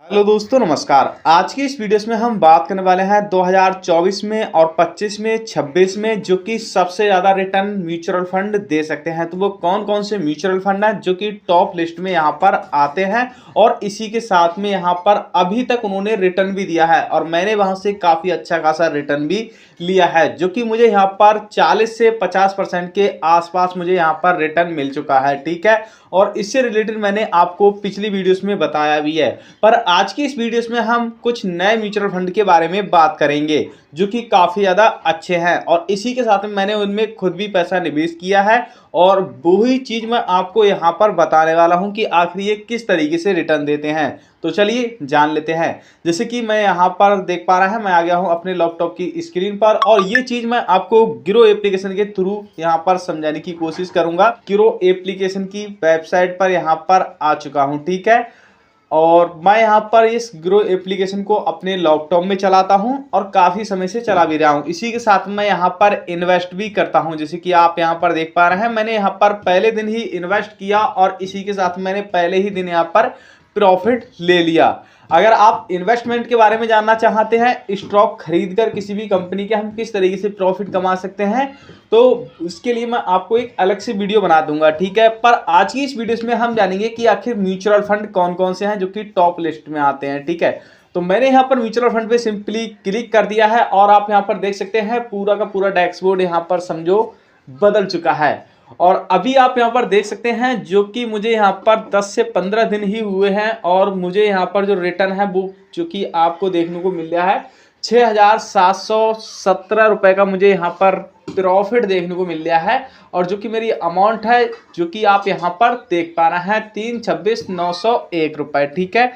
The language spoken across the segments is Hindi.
हेलो दोस्तों, नमस्कार। आज की इस वीडियो में हम बात करने वाले हैं 2024 में और 25 में 26 में जो कि सबसे ज़्यादा रिटर्न म्यूचुअल फंड दे सकते हैं। तो वो कौन कौन से म्यूचुअल फंड हैं जो कि टॉप लिस्ट में यहाँ पर आते हैं और इसी के साथ में यहाँ पर अभी तक उन्होंने रिटर्न भी दिया है और मैंने वहाँ से काफ़ी अच्छा खासा रिटर्न भी लिया है, जो कि मुझे यहाँ पर 40 से 50% के आसपास मुझे यहाँ पर रिटर्न मिल चुका है। ठीक है, और इससे रिलेटेड मैंने आपको पिछली वीडियोस में बताया भी है। पर आज की इस वीडियोस में हम कुछ नए म्यूचुअल फंड के बारे में बात करेंगे जो कि काफ़ी ज़्यादा अच्छे हैं और इसी के साथ में मैंने उनमें खुद भी पैसा निवेश किया है और वही चीज़ मैं आपको यहाँ पर बताने वाला हूँ कि आखिर ये किस तरीके से रिटर्न देते हैं। तो चलिए जान लेते हैं। जैसे कि मैं यहाँ पर देख पा रहा है, मैं आ गया हूँ अपने लैपटॉप की स्क्रीन पर और ये चीज़ मैं आपको गिरो एप्लीकेशन के थ्रू यहाँ पर समझाने की कोशिश करूँगा। गिरो एप्लीकेशन की वेबसाइट पर यहाँ पर आ चुका हूँ। ठीक है, और मैं यहाँ पर इस गिरो एप्लीकेशन को अपने लैपटॉप में चलाता हूँ और काफ़ी समय से चला भी रहा हूँ। इसी के साथ मैं यहाँ पर इन्वेस्ट भी करता हूँ, जैसे कि आप यहाँ पर देख पा रहे हैं। मैंने यहाँ पर पहले दिन ही इन्वेस्ट किया और इसी के साथ मैंने पहले ही दिन यहाँ पर प्रॉफिट ले लिया। अगर आप इन्वेस्टमेंट के बारे में जानना चाहते हैं, स्टॉक खरीदकर किसी भी कंपनी के हम किस तरीके से प्रॉफिट कमा सकते हैं, तो उसके लिए मैं आपको एक अलग से वीडियो बना दूंगा। ठीक है, पर आज की इस वीडियो में हम जानेंगे कि आखिर म्यूचुअल फंड कौन कौन से हैं जो कि टॉप लिस्ट में आते हैं। ठीक है, तो मैंने यहाँ पर म्यूचुअल फंड पे सिंपली क्लिक कर दिया है और आप यहाँ पर देख सकते हैं पूरा का पूरा डैशबोर्ड यहाँ पर समझो बदल चुका है। और अभी आप यहाँ पर देख सकते हैं जो कि मुझे यहाँ पर 10 से 15 दिन ही हुए हैं और मुझे यहाँ पर जो रिटर्न है वो जो कि आपको देखने को मिल रहा है 6,717 रुपये का मुझे यहाँ पर प्रॉफिट देखने को मिल रहा है। और जो कि मेरी अमाउंट है जो कि आप यहाँ पर देख पा रहे हैं 326,901 रुपये। ठीक है,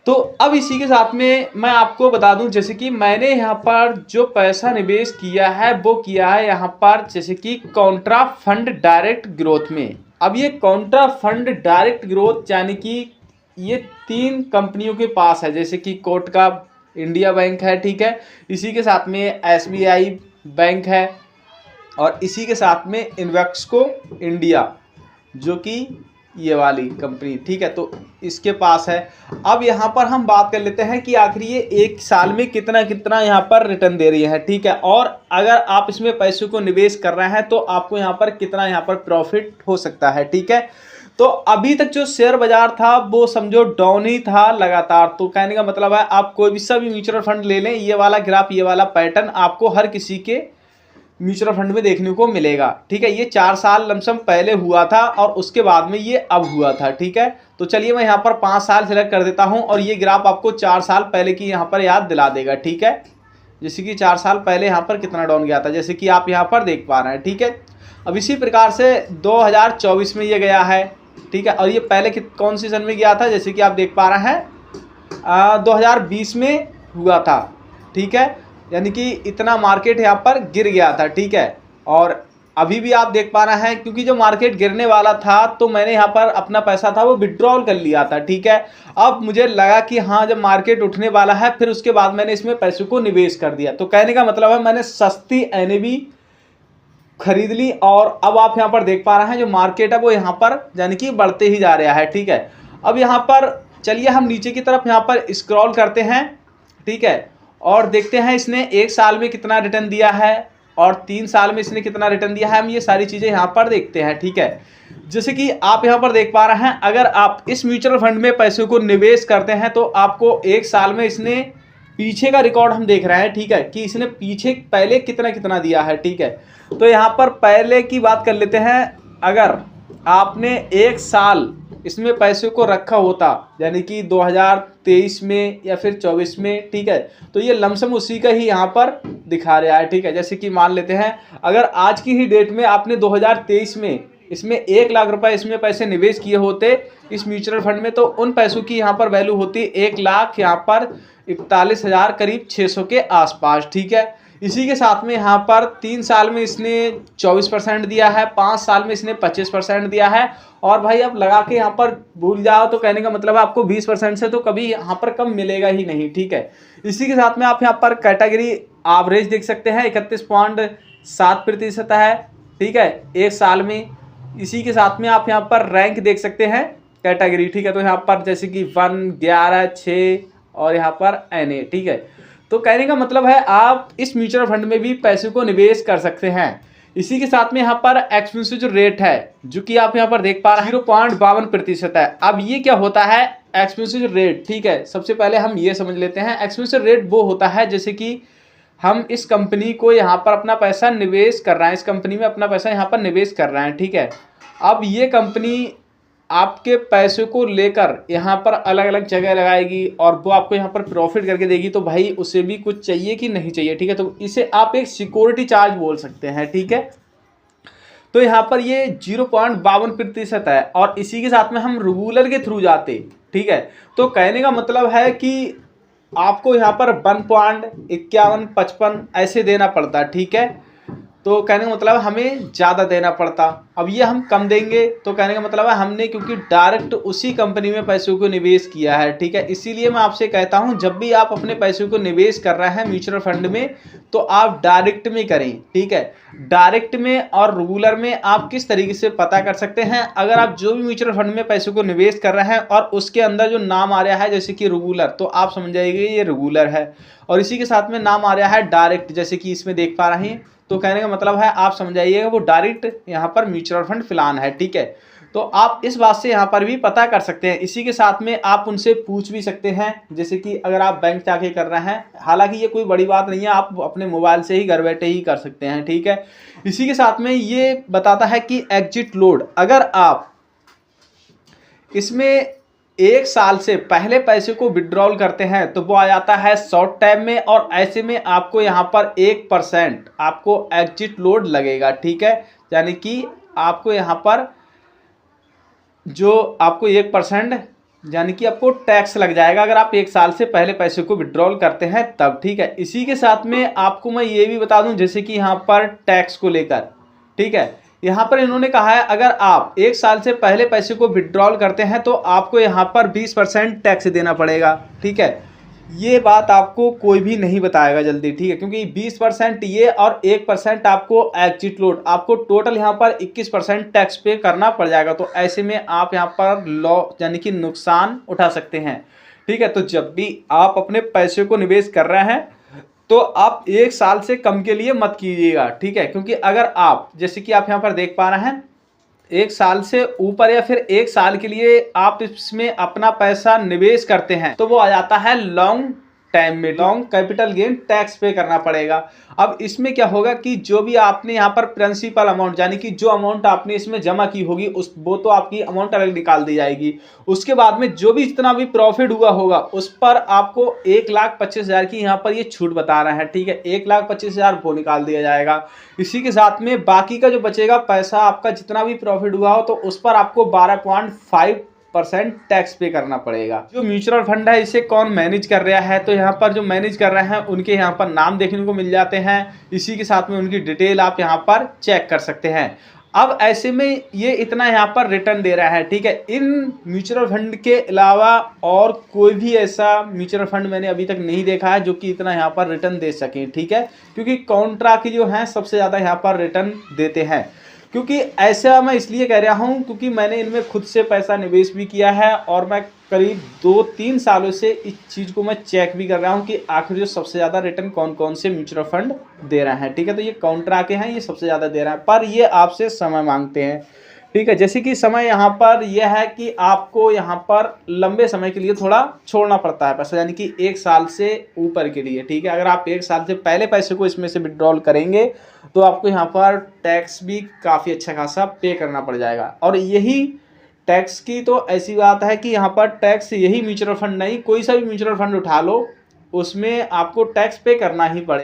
तो अब इसी के साथ में मैं आपको बता दूं, जैसे कि मैंने यहाँ पर जो पैसा निवेश किया है वो किया है यहाँ पर जैसे कि कॉन्ट्रा फंड डायरेक्ट ग्रोथ में। अब ये कॉन्ट्रा फंड डायरेक्ट ग्रोथ यानी कि ये 3 कंपनियों के पास है, जैसे कि कोटक का इंडिया बैंक है। ठीक है, इसी के साथ में SBI बैंक है और इसी के साथ में इन्वेक्सको इंडिया जो कि ये वाली कंपनी। ठीक है, तो इसके पास है। अब यहाँ पर हम बात कर लेते हैं कि आखिर ये एक साल में कितना कितना यहाँ पर रिटर्न दे रही है। ठीक है, और अगर आप इसमें पैसों को निवेश कर रहे हैं तो आपको यहाँ पर कितना यहाँ पर प्रॉफिट हो सकता है। ठीक है, तो अभी तक जो शेयर बाजार था वो समझो डाउन ही था लगातार। तो कहने का मतलब है आप कोई भी सभी म्यूचुअल फंड ले लें, ये वाला ग्राफ, ये वाला पैटर्न आपको हर किसी के म्यूचुअल फंड में देखने को मिलेगा। ठीक है, ये 4 साल लमसम पहले हुआ था और उसके बाद में ये अब हुआ था। ठीक है, तो चलिए मैं यहाँ पर 5 साल सेलेक्ट कर देता हूँ और ये ग्राफ आपको 4 साल पहले की यहाँ पर याद दिला देगा। ठीक है, जैसे कि 4 साल पहले यहाँ पर कितना डाउन गया था, जैसे कि आप यहाँ पर देख पा रहे हैं। ठीक है, अब इसी प्रकार से 2024 में ये गया है। ठीक है, और ये पहले कौन सी सन में गया था, जैसे कि आप देख पा रहे हैं 2020 में हुआ था। ठीक है, यानी कि इतना मार्केट यहाँ पर गिर गया था। ठीक है, और अभी भी आप देख पा रहे हैं क्योंकि जो मार्केट गिरने वाला था तो मैंने यहाँ पर अपना पैसा था वो विड्रॉल कर लिया था। ठीक है, अब मुझे लगा कि हाँ जब मार्केट उठने वाला है फिर उसके बाद मैंने इसमें पैसों को निवेश कर दिया। तो कहने का मतलब है मैंने सस्ती NAV खरीद ली और अब आप यहाँ पर देख पा रहे हैं जो मार्केट है वो यहाँ पर यानी कि बढ़ते ही जा रहा है। ठीक है, अब यहाँ पर चलिए हम नीचे की तरफ यहाँ पर स्क्रॉल करते हैं। ठीक है, और देखते हैं इसने 1 साल में कितना रिटर्न दिया है और 3 साल में इसने कितना रिटर्न दिया है। हम ये सारी चीज़ें यहाँ पर देखते हैं। ठीक है, जैसे कि आप यहाँ पर देख पा रहे हैं अगर आप इस म्यूचुअल फंड में पैसों को निवेश करते हैं तो आपको 1 साल में इसने पीछे का रिकॉर्ड हम देख रहे हैं। ठीक है, कि इसने पीछे पहले कितना कितना दिया है। ठीक है, तो यहाँ पर पहले की बात कर लेते हैं। अगर आपने 1 साल इसमें पैसे को रखा होता यानी कि 2023 में या फिर 24 में, ठीक है, तो ये लमसम उसी का ही यहाँ पर दिखा रहा है। ठीक है, जैसे कि मान लेते हैं अगर आज की ही डेट में आपने 2023 में इसमें 1 लाख रुपए इसमें पैसे निवेश किए होते इस म्यूचुअल फंड में तो उन पैसों की यहाँ पर वैल्यू होती 1 लाख यहाँ पर 41,000 करीब 600 के आसपास। ठीक है, इसी के साथ में यहाँ पर 3 साल में इसने 24% दिया है, 5 साल में इसने 25% दिया है और भाई अब लगा के यहाँ पर भूल जाओ तो कहने का मतलब है आपको 20% से तो कभी यहाँ पर कम मिलेगा ही नहीं। ठीक है, इसी के साथ में आप यहाँ पर कैटेगरी एवरेज देख सकते हैं 31.7% है। ठीक है, 1 साल में। इसी के साथ में आप यहाँ पर रैंक देख सकते हैं कैटेगरी, ठीक है। तो यहाँ पर जैसे कि 1, 11, 6 और यहाँ पर NA, ठीक है। तो कहने का मतलब है आप इस म्यूचुअल फंड में भी पैसे को निवेश कर सकते हैं। इसी के साथ में यहाँ पर एक्सपेंसिव जो रेट है जो कि आप यहाँ पर देख पा रहे हैं 0.52% है। अब ये क्या होता है एक्सपेंसिव रेट, ठीक है। सबसे पहले हम ये समझ लेते हैं एक्सपेंसिव रेट वो होता है जैसे कि हम इस कंपनी को यहाँ पर अपना पैसा निवेश कर रहे हैं, इस कंपनी में अपना पैसा यहाँ पर निवेश कर रहे हैं, ठीक है। अब ये कंपनी आपके पैसे को लेकर यहाँ पर अलग अलग जगह लगाएगी और वो आपको यहाँ पर प्रॉफिट करके देगी, तो भाई उसे भी कुछ चाहिए कि नहीं चाहिए, ठीक है। तो इसे आप एक सिक्योरिटी चार्ज बोल सकते हैं, ठीक है। तो यहाँ पर ये 0.52% है और इसी के साथ में हम रेगुलर के थ्रू जाते, ठीक है। तो कहने का मतलब है कि आपको यहाँ पर 1.5155 ऐसे देना पड़ता, ठीक है। तो कहने का मतलब हमें ज़्यादा देना पड़ता। अब ये हम कम देंगे तो कहने का मतलब है हमने क्योंकि डायरेक्ट उसी कंपनी में पैसों को निवेश किया है, ठीक है। इसीलिए मैं आपसे कहता हूं जब भी आप अपने पैसों को निवेश कर रहे हैं म्यूचुअल फंड में तो आप डायरेक्ट में करें, ठीक है। डायरेक्ट में और रेगुलर में आप किस तरीके से पता कर सकते हैं, अगर आप जो भी म्यूचुअल फंड में पैसों को निवेश कर रहे हैं और उसके अंदर जो नाम आ रहा है जैसे कि रेगुलर, तो आप समझ जाइए ये रेगुलर है। और इसी के साथ में नाम आ रहा है डायरेक्ट जैसे कि इसमें देख पा रहे हैं, तो कहने का मतलब है आप समझ जाइएगा वो डायरेक्ट यहाँ पर म्यूचुअल फंड प्लान है, ठीक है। तो आप इस बात से यहाँ पर भी पता कर सकते हैं। इसी के साथ में आप उनसे पूछ भी सकते हैं जैसे कि अगर आप बैंक जाके कर रहे हैं, हालांकि ये कोई बड़ी बात नहीं है, आप अपने मोबाइल से ही घर बैठे ही कर सकते हैं, ठीक है। इसी के साथ में ये बताता है कि एग्जिट लोड, अगर आप इसमें 1 साल से पहले पैसे को विड्रॉल करते हैं तो वो आ जाता है शॉर्ट टाइम में और ऐसे में आपको यहाँ पर 1% आपको एग्जिट लोड लगेगा, ठीक है। यानी कि आपको यहाँ पर जो आपको 1% यानी कि आपको टैक्स लग जाएगा अगर आप 1 साल से पहले पैसे को विड्रॉल करते हैं तब, ठीक है। इसी के साथ में आपको मैं ये भी बता दूं जैसे कि यहाँ पर टैक्स को लेकर, ठीक है। यहाँ पर इन्होंने कहा है अगर आप 1 साल से पहले पैसे को विड्रॉल करते हैं तो आपको यहाँ पर 20% टैक्स देना पड़ेगा, ठीक है। ये बात आपको कोई भी नहीं बताएगा जल्दी, ठीक है, क्योंकि 20% ये और 1% आपको एग्जिट लोड, आपको टोटल यहाँ पर 21% टैक्स पे करना पड़ जाएगा। तो ऐसे में आप यहाँ पर लॉ यानी कि नुकसान उठा सकते हैं, ठीक है। तो जब भी आप अपने पैसे को निवेश कर रहे हैं तो आप 1 साल से कम के लिए मत कीजिएगा, ठीक है। क्योंकि अगर आप जैसे कि आप यहाँ पर देख पा रहे हैं 1 साल से ऊपर या फिर 1 साल के लिए आप इसमें अपना पैसा निवेश करते हैं तो वो आ जाता है लॉन्ग टाइम में, लॉन्ग कैपिटल गेन टैक्स पे करना पड़ेगा। अब इसमें क्या होगा कि जो भी आपने यहाँ पर प्रिंसिपल अमाउंट यानी कि जो अमाउंट आपने इसमें जमा की होगी उस वो तो आपकी अमाउंट अलग निकाल दी जाएगी। उसके बाद में जो भी जितना भी प्रॉफिट हुआ होगा उस पर आपको 1,25,000 की यहाँ पर ये छूट बता रहा है, ठीक है। 1,25,000 वो निकाल दिया जाएगा। इसी के साथ में बाकी का जो बचेगा पैसा आपका जितना भी प्रॉफिट हुआ हो तो उस पर आपको 12.5% टैक्स पे करना पड़ेगा। जो म्यूचुअल फंड है इसे कौन मैनेज कर रहा है, तो यहाँ पर जो मैनेज कर रहे हैं उनके यहाँ पर नाम देखने को मिल जाते हैं। इसी के साथ में उनकी डिटेल आप यहाँ पर चेक कर सकते हैं। अब ऐसे में ये इतना यहाँ पर रिटर्न दे रहा है, ठीक है। इन म्यूचुअल फंड के अलावा और कोई भी ऐसा म्यूचुअल फंड मैंने अभी तक नहीं देखा है जो कि इतना यहाँ पर रिटर्न दे सके, ठीक है। क्योंकि कॉन्ट्रा की जो है सबसे ज़्यादा यहाँ पर रिटर्न देते हैं। क्योंकि ऐसा मैं इसलिए कह रहा हूँ क्योंकि मैंने इनमें खुद से पैसा निवेश भी किया है और मैं करीब 2-3 सालों से इस चीज़ को मैं चेक भी कर रहा हूँ कि आखिर जो सबसे ज़्यादा रिटर्न कौन कौन से म्यूचुअल फंड दे रहे हैं, ठीक है। तो ये कॉन्ट्रा के हैं, ये सबसे ज़्यादा दे रहे हैं, पर ये आपसे समय मांगते हैं, ठीक है। जैसे कि समय यहाँ पर यह है कि आपको यहाँ पर लंबे समय के लिए थोड़ा छोड़ना पड़ता है पैसा, यानी कि 1 साल से ऊपर के लिए, ठीक है। अगर आप 1 साल से पहले पैसे को इसमें से विड्रॉल करेंगे तो आपको यहाँ पर टैक्स भी काफ़ी अच्छा खासा पे करना पड़ जाएगा। और यही टैक्स की तो ऐसी बात है कि यहाँ पर टैक्स यही म्यूचुअल फंड नहीं, कोई सा भी म्यूचुअल फंड उठा लो उसमें आपको टैक्स पे करना ही पड़ेगा।